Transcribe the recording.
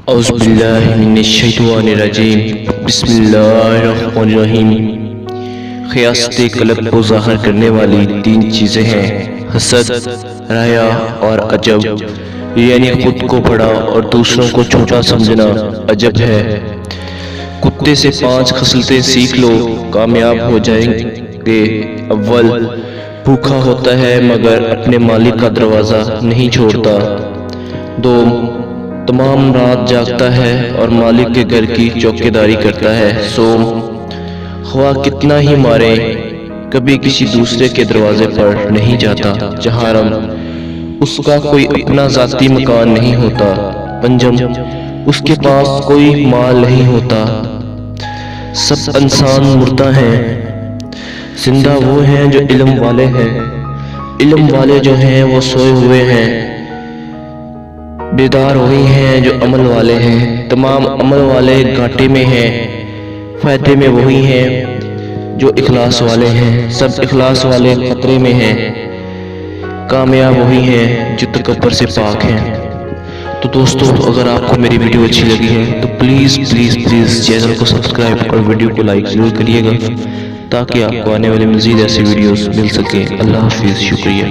औज़ुबिल्लाहिमिनश्शैतानिर्रजीम बिस्मिल्लाहिर्रहमानिर्रहीम। क़ियासत क़ल्ब को ज़ाहिर करने वाली तीन चीज़ें हैं, हसद, राया और अजब। यानी खुद को बड़ा और दूसरों को छोटा समझना अजब है। कुत्ते से 5 खसलतें सीख लो, कामयाब हो जाएंगे। अव्वल, भूखा होता है मगर अपने मालिक का दरवाज़ा नहीं छोड़ता। 2, तमाम रात जागता है और मालिक के घर की चौकीदारी करता है। सोम, ख्वाह कितना ही मारे कभी किसी दूसरे के दरवाजे पर नहीं जाता। जहारम, उसका कोई अपना जाती मकान नहीं होता। पंजम, उसके पास कोई माल नहीं होता। सब इंसान मुर्दा हैं, जिंदा वो हैं जो इल्म वाले हैं। इल्म वाले जो हैं वो सोए हुए हैं, बेदार वही हैं जो अमल वाले हैं। तमाम अमल वाले घाटे में हैं, फायदे में वही हैं जो इखलास वाले हैं। सब इखलास वाले खतरे में हैं, कामयाब वही हैं जो तकब्बर से पाक हैं। तो दोस्तों, अगर आपको मेरी वीडियो अच्छी लगी है तो प्लीज़ प्लीज़ प्लीज़ चैनल को सब्सक्राइब और वीडियो को लाइक ज़रूर करिएगा, ताकि आपको आने वाले मज़ीद ऐसी वीडियोस मिल सके। अल्लाह हाफिज़, शुक्रिया।